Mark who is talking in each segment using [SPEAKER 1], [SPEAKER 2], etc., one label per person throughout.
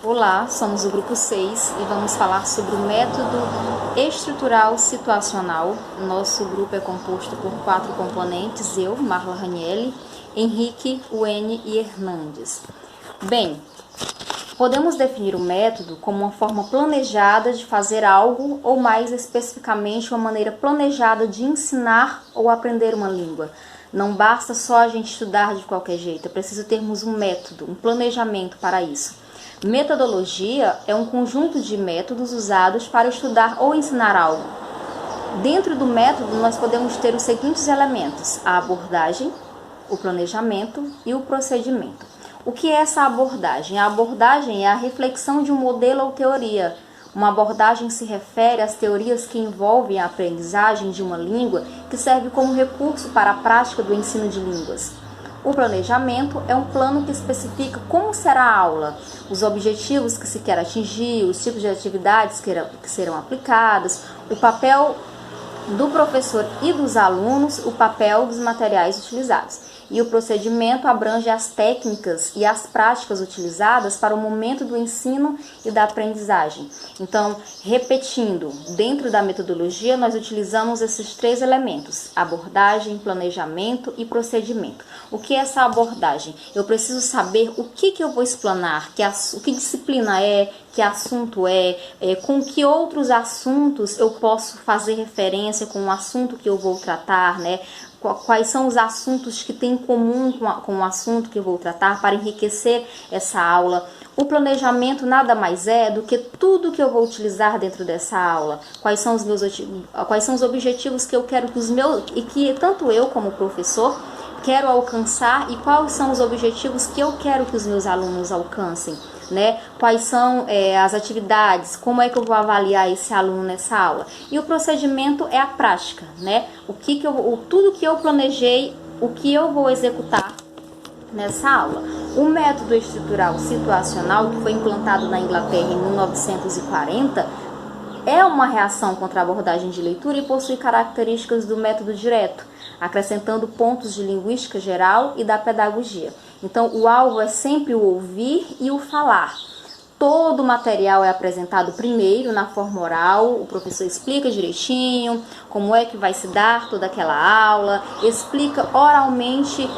[SPEAKER 1] Olá, somos o grupo 6 e vamos falar sobre o método estrutural situacional. Nosso grupo é composto por 4 componentes, eu, Marla Ranielli, Henrique, Wene e Hernandes. Bem, podemos definir o método como uma forma planejada de fazer algo ou, mais especificamente, uma maneira planejada de ensinar ou aprender uma língua. Não basta só a gente estudar de qualquer jeito, é preciso termos um método, um planejamento para isso. Metodologia é um conjunto de métodos usados para estudar ou ensinar algo. Dentro do método, nós podemos ter os seguintes elementos: a abordagem, o planejamento e o procedimento. O que é essa abordagem? A abordagem é a reflexão de um modelo ou teoria. Uma abordagem se refere às teorias que envolvem a aprendizagem de uma língua que serve como recurso para a prática do ensino de línguas. O planejamento é um plano que especifica como será a aula, os objetivos que se quer atingir, os tipos de atividades que serão aplicadas, o papel do professor e dos alunos, o papel dos materiais utilizados. E o procedimento abrange as técnicas e as práticas utilizadas para o momento do ensino e da aprendizagem. Então, repetindo, dentro da metodologia nós utilizamos esses 3 elementos: abordagem, planejamento e procedimento. O que é essa abordagem? Eu preciso saber o que eu vou explanar, que disciplina é, que assunto com que outros assuntos eu posso fazer referência com o assunto que eu vou tratar, né? Quais são os assuntos que têm em comum com o assunto que eu vou tratar para enriquecer essa aula. O planejamento nada mais é do que tudo que eu vou utilizar dentro dessa aula. Quais são os objetivos que eu quero e que tanto eu como professor quero alcançar, e quais são os objetivos que eu quero que os meus alunos alcancem, né? Quais são as atividades, como é que eu vou avaliar esse aluno nessa aula. E o procedimento é a prática, né? Tudo que eu planejei, o que eu vou executar nessa aula. O método estrutural situacional, que foi implantado na Inglaterra em 1940, é uma reação contra a abordagem de leitura e possui características do método direto, acrescentando pontos de linguística geral e da pedagogia. Então, o alvo é sempre o ouvir e o falar. Todo o material é apresentado primeiro na forma oral, o professor explica direitinho como é que vai se dar toda aquela aula, explica oralmente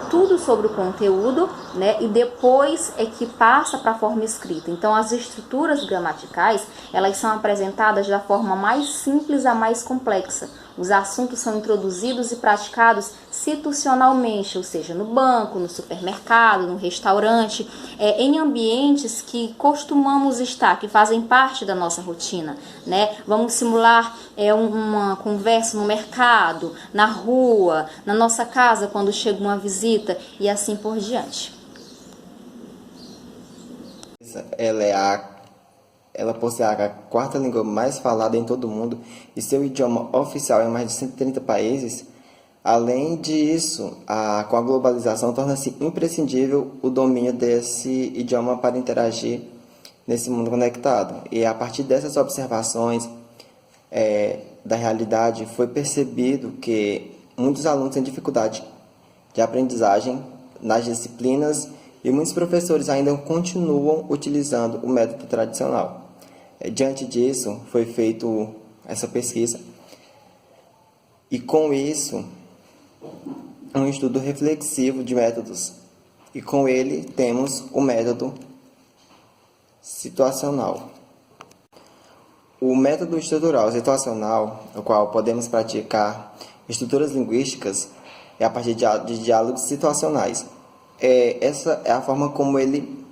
[SPEAKER 1] tudo sobre o conteúdo, né? E depois é que passa para a forma escrita. Então, as estruturas gramaticais, elas são apresentadas da forma mais simples à mais complexa. Os assuntos são introduzidos e praticados situacionalmente, ou seja, no banco, no supermercado, no restaurante, em ambientes que costumamos estar, que fazem parte da nossa rotina, né? Vamos simular uma conversa no mercado, na rua, na nossa casa quando chega uma visita e assim por diante.
[SPEAKER 2] Ela possui a 4ª língua mais falada em todo o mundo e seu idioma oficial em mais de 130 países. Além disso, com a globalização, torna-se imprescindível o domínio desse idioma para interagir nesse mundo conectado. E a partir dessas observações da realidade, foi percebido que muitos alunos têm dificuldade de aprendizagem nas disciplinas e muitos professores ainda continuam utilizando o método tradicional. Diante disso, foi feita essa pesquisa e, com isso, um estudo reflexivo de métodos. E com ele temos o método situacional. O método estrutural situacional, no qual podemos praticar estruturas linguísticas, é a partir de diálogos situacionais. Essa é a forma como ele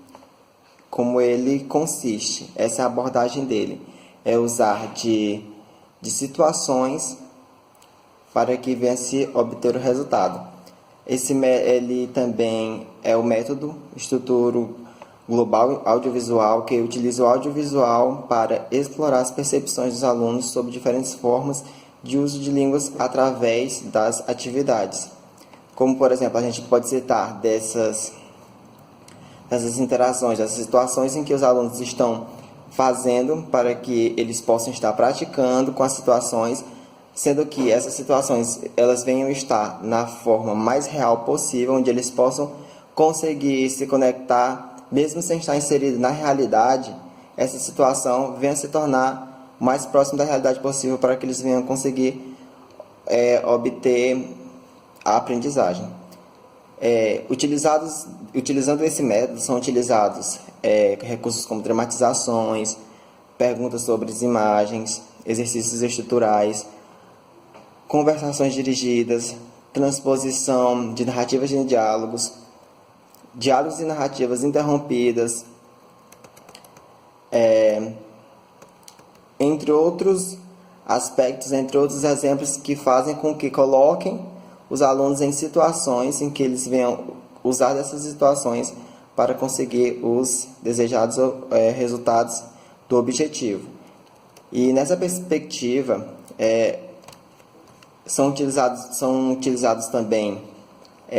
[SPEAKER 2] consiste. Essa é a abordagem dele. É usar de situações para que venha se obter o resultado. Ele também é o método estruturo global audiovisual, que utiliza o audiovisual para explorar as percepções dos alunos sobre diferentes formas de uso de línguas através das atividades. Como, por exemplo, a gente pode citar dessas interações, dessas situações em que os alunos estão fazendo para que eles possam estar praticando com as situações, sendo que essas situações elas venham estar na forma mais real possível, onde eles possam conseguir se conectar mesmo sem estar inserido na realidade, essa situação venha se tornar o mais próximo da realidade possível para que eles venham conseguir obter a aprendizagem. Utilizando esse método, são utilizados recursos como dramatizações, perguntas sobre as imagens, exercícios estruturais, conversações dirigidas, transposição de narrativas em diálogos, diálogos e narrativas interrompidas, entre outros aspectos, entre outros exemplos que fazem com que coloquem os alunos em situações em que eles venham usar dessas situações para conseguir os desejados resultados do objetivo. E nessa perspectiva, são utilizados também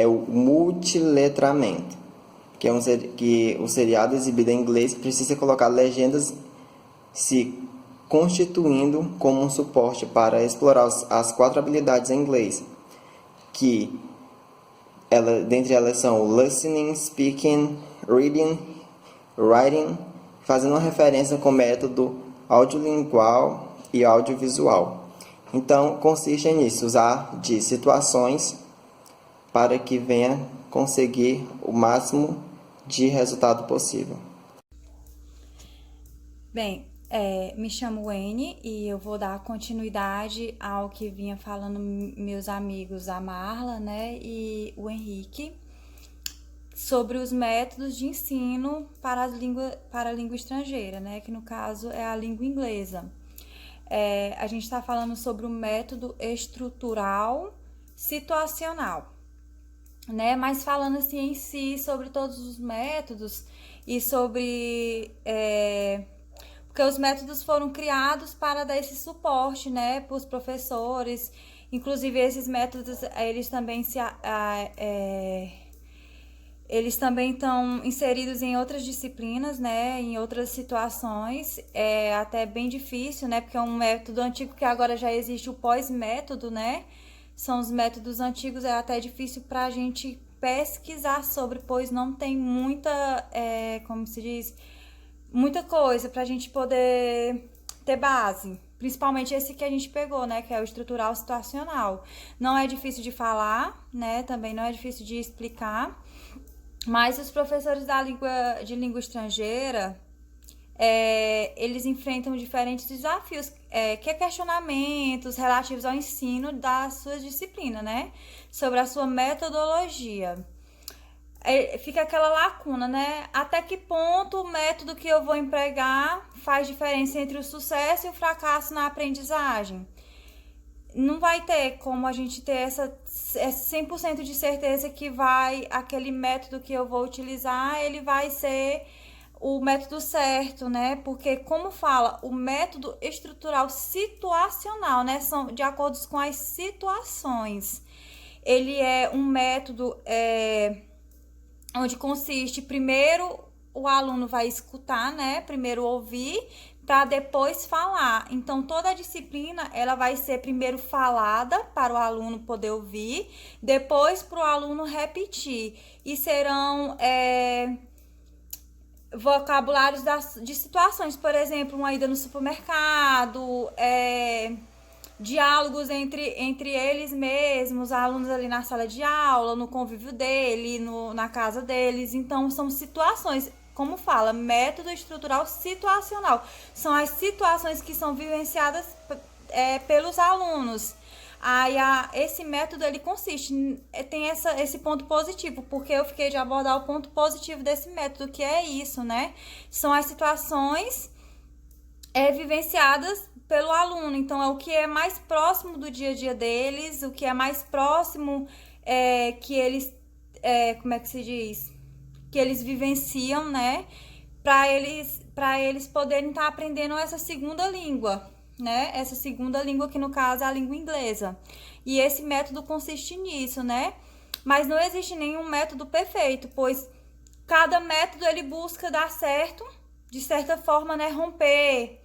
[SPEAKER 2] o multiletramento, que o seriado exibido em inglês precisa colocar legendas se constituindo como um suporte para explorar as 4 habilidades em inglês, que dentre elas são listening, speaking, reading, writing, fazendo uma referência com o método audiolingual e audiovisual. Então, consiste nisso, usar de situações para que venha conseguir o máximo de resultado possível.
[SPEAKER 3] Bem, me chamo Wayne e eu vou dar continuidade ao que vinha falando meus amigos, a Marla, né, e o Henrique, sobre os métodos de ensino para a língua estrangeira, né, que no caso é a língua inglesa. A gente está falando sobre o método estrutural situacional, né? Mas falando assim em si sobre todos os métodos e sobre porque os métodos foram criados para dar esse suporte, né, para os professores. Inclusive esses métodos eles também eles também estão inseridos em outras disciplinas, né, em outras situações. É até bem difícil, né, porque é um método antigo que agora já existe o pós-método, né? São os métodos antigos, é até difícil para a gente pesquisar sobre, pois não tem muita, como se diz, muita coisa para a gente poder ter base. Principalmente esse que a gente pegou, né, que é o estrutural situacional. Não é difícil de falar, né, também não é difícil de explicar. Mas os professores de língua estrangeira, eles enfrentam diferentes desafios, que é questionamentos relativos ao ensino da sua disciplina, né? Sobre a sua metodologia. Fica aquela lacuna, né? Até que ponto o método que eu vou empregar faz diferença entre o sucesso e o fracasso na aprendizagem? Não vai ter como a gente ter essa 100% de certeza que aquele método que eu vou utilizar, ele vai ser o método certo, né? Porque, como fala, o método estrutural situacional, né? São de acordo com as situações. Ele é um método onde consiste, primeiro, o aluno vai escutar, né? Primeiro ouvir, para depois falar. Então, toda a disciplina, ela vai ser primeiro falada para o aluno poder ouvir, depois para o aluno repetir. E serão vocabulários de situações, por exemplo, uma ida no supermercado, diálogos entre eles mesmos, alunos ali na sala de aula, no convívio dele, na casa deles. Então, são situações, como fala, método estrutural situacional. São as situações que são vivenciadas pelos alunos. Aí esse método, ele consiste, tem esse ponto positivo, porque eu fiquei de abordar o ponto positivo desse método, que é isso, né? São as situações vivenciadas pelo aluno. Então, é o que é mais próximo do dia a dia deles, o que é mais próximo que eles, como é que se diz? Que eles vivenciam, né? Para eles poderem estar aprendendo essa segunda língua, né? Essa segunda língua, que no caso é a língua inglesa. E esse método consiste nisso, né? Mas não existe nenhum método perfeito, pois cada método ele busca dar certo, de certa forma, né? Romper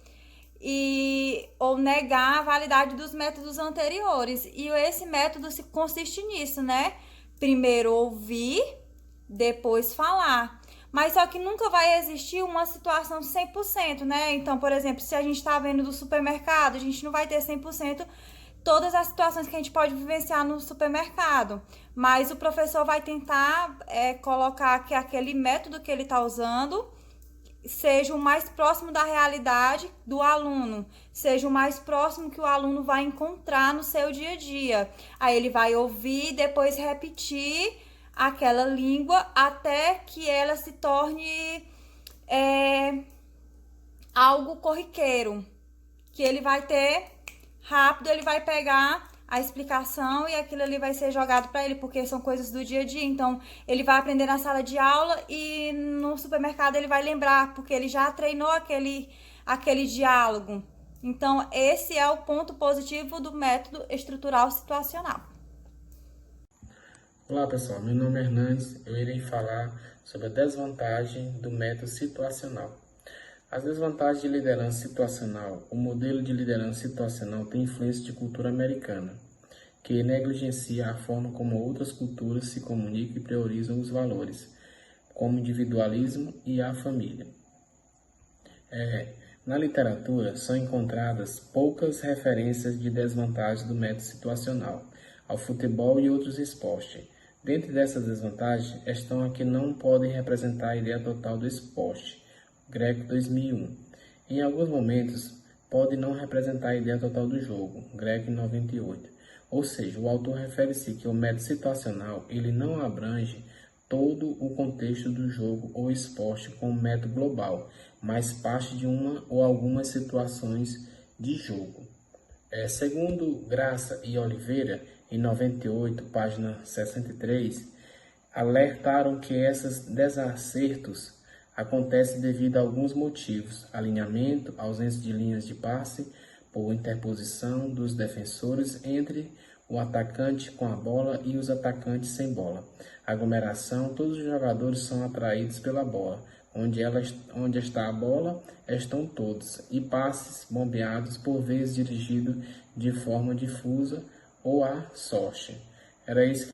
[SPEAKER 3] ou negar a validade dos métodos anteriores. E esse método consiste nisso, né? Primeiro ouvir, depois falar. Mas só que nunca vai existir uma situação 100%, né? Então, por exemplo, se a gente está vendo do supermercado, a gente não vai ter 100% todas as situações que a gente pode vivenciar no supermercado. Mas o professor vai tentar colocar que aquele método que ele está usando seja o mais próximo da realidade do aluno, seja o mais próximo que o aluno vai encontrar no seu dia a dia. Aí ele vai ouvir e depois repetir aquela língua até que ela se torne algo corriqueiro, que ele vai ter rápido, ele vai pegar a explicação e aquilo ali vai ser jogado para ele, porque são coisas do dia a dia. Então, ele vai aprender na sala de aula e no supermercado ele vai lembrar, porque ele já treinou aquele diálogo. Então, esse é o ponto positivo do método estrutural situacional.
[SPEAKER 4] Olá pessoal, meu nome é Hernandes, eu irei falar sobre a desvantagem do método situacional. As desvantagens de liderança situacional. O modelo de liderança situacional tem influência de cultura americana, que negligencia a forma como outras culturas se comunicam e priorizam os valores, como o individualismo e a família. Na literatura, são encontradas poucas referências de desvantagens do método situacional ao futebol e outros esportes. Dentre dessas desvantagens estão as que não podem representar a ideia total do esporte. Greco 2001. Em alguns momentos, pode não representar a ideia total do jogo. Greco 98. Ou seja, o autor refere-se que o método situacional ele não abrange todo o contexto do jogo ou esporte como método global, mas parte de uma ou algumas situações de jogo. Segundo Graça e Oliveira, em 98, página 63, alertaram que esses desacertos acontece devido a alguns motivos: alinhamento, ausência de linhas de passe por interposição dos defensores entre o atacante com a bola e os atacantes sem bola. Aglomeração, todos os jogadores são atraídos pela bola. Onde está a bola, estão todos. E passes bombeados, por vezes dirigidos de forma difusa ou à sorte. Era isso que